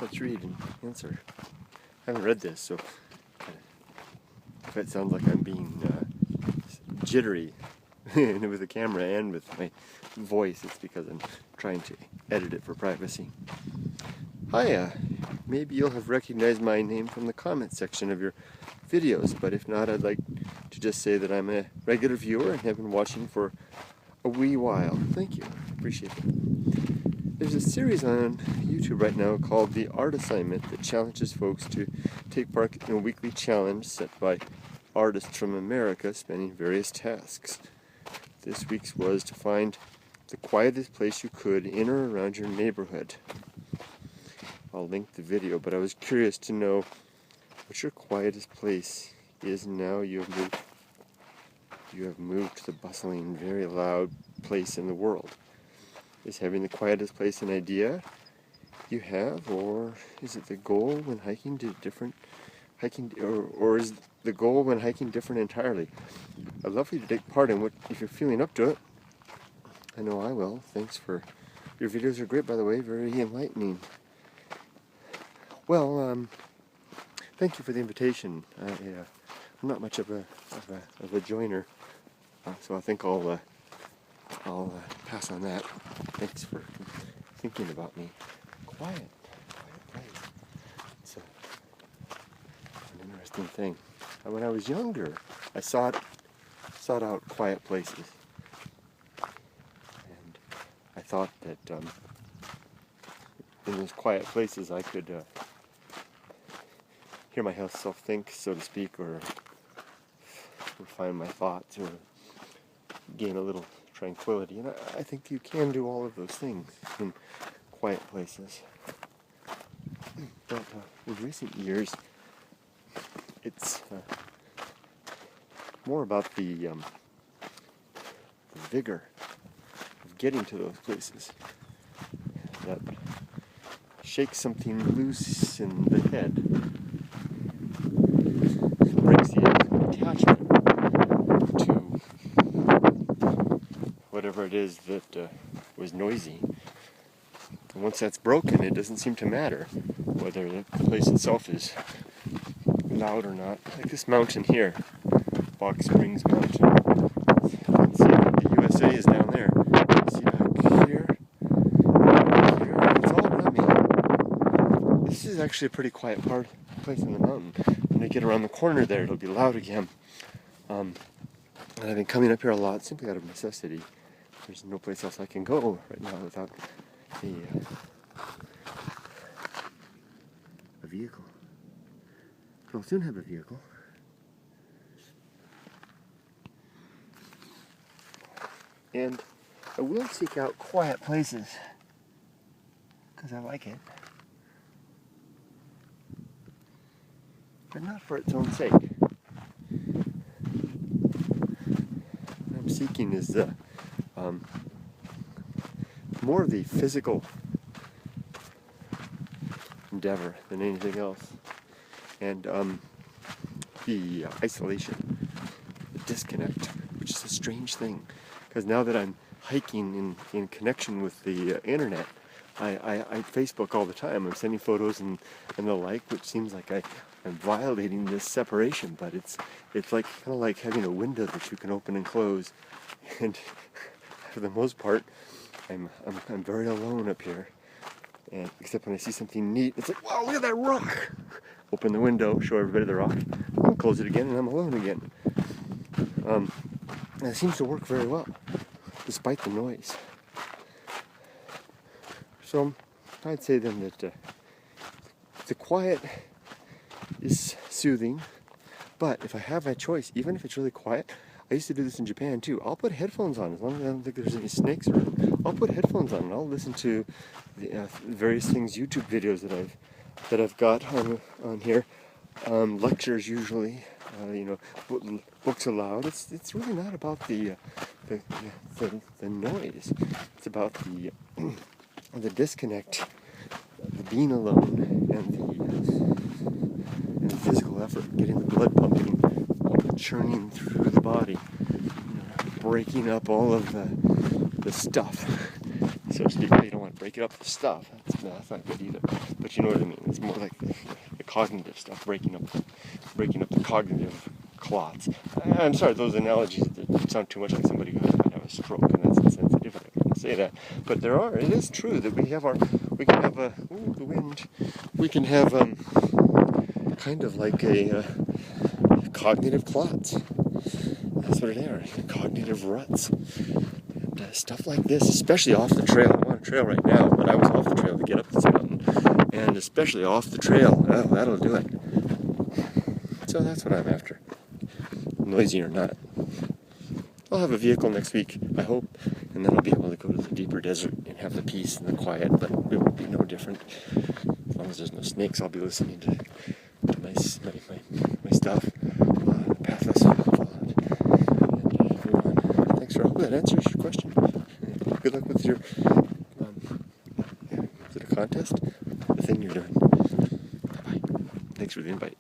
let's read and answer. I haven't read this, so if it sounds like I'm being jittery with the camera and with my voice, it's because I'm trying to edit it for privacy. Hiya! Maybe you'll have recognized my name from the comment section of your videos, but if not, I'd like to just say that I'm a regular viewer and have been watching for a wee while. Thank you. Appreciate it. There's a series on YouTube right now called The Art Assignment that challenges folks to take part in a weekly challenge set by artists from America spanning various tasks. This week's was to find the quietest place you could in or around your neighborhood. I'll link the video, but I was curious to know what your quietest place is now you have moved to the bustling, very loud place in the world. Is having the quietest place an idea you have, or is it the goal when hiking or is the goal when hiking different entirely? I'd love for you to take part in what if you're feeling up to it. I know I will. Thanks for your videos are great, by the way, very enlightening. Well, thank you for the invitation. I'm not much of a joiner, so I think I'll pass on that. Thanks for thinking about me. Quiet place. It's an interesting thing. When I was younger, I sought out quiet places, and I thought that in those quiet places I could hear myself think, so to speak, or refine my thoughts, or gain a little tranquility. And I think you can do all of those things in quiet places. But in recent years, it's more about the vigor of getting to those places that shakes something loose in the head, breaks the attachment to whatever it is that was noisy. And once that's broken, it doesn't seem to matter whether the place itself is loud or not. Like this mountain here, Box Springs Mountain. You can see the USA is down there. See back here? It's all around me. This is actually a pretty quiet place in the mountain. When I get around the corner there, it'll be loud again. And I've been coming up here a lot simply out of necessity. There's no place else I can go right now without a vehicle. I'll soon have a vehicle. And I will seek out quiet places because I like it. But not for its own sake. What I'm seeking is more of the physical endeavor than anything else. And the isolation, the disconnect, which is a strange thing. Because now that I'm hiking in connection with the internet, I Facebook all the time. I'm sending photos and the like, which seems like I'm violating this separation, but it's like kind of like having a window that you can open and close. And for the most part, I'm very alone up here. And except when I see something neat, it's like, wow, look at that rock! Open the window, show everybody the rock, close it again, and I'm alone again. And it seems to work very well, despite the noise. So I'd say then that the quiet is soothing, but if I have my choice, even if it's really quiet, I used to do this in Japan too. I'll put headphones on as long as I don't think there's any snakes around. I'll put headphones on and I'll listen to the various things, YouTube videos that I've got on here, lectures usually, books aloud. It's really not about the noise. It's about the disconnect, the being alone, and the physical effort, getting the blood pumping, churning through the body, breaking up all of the stuff so to speak. Well, you don't want to break it up with stuff. That's not good either. But you know what I mean. It's more like the cognitive stuff, breaking up the cognitive clots. I'm sorry, those analogies that sound too much like somebody who might have a stroke, and that's insensitive. I wouldn't say that. But it is true that we can have the wind. We can have kind of like a cognitive clots. That's what it are, cognitive ruts. And stuff like this, especially off the trail. I'm on a trail right now, but I was off the trail to get up this mountain. And especially off the trail, oh, that'll do it. So that's what I'm after. Noisy or not. I'll have a vehicle next week, I hope, and then I'll be able to go to the deeper desert and have the peace and the quiet, but it will be no different. As long as there's no snakes, I'll be listening to my stuff. Pathless. Thanks for, I hope that answers your question. Good luck with your, is it a contest? The thing you're doing. Bye-bye. Thanks for the invite.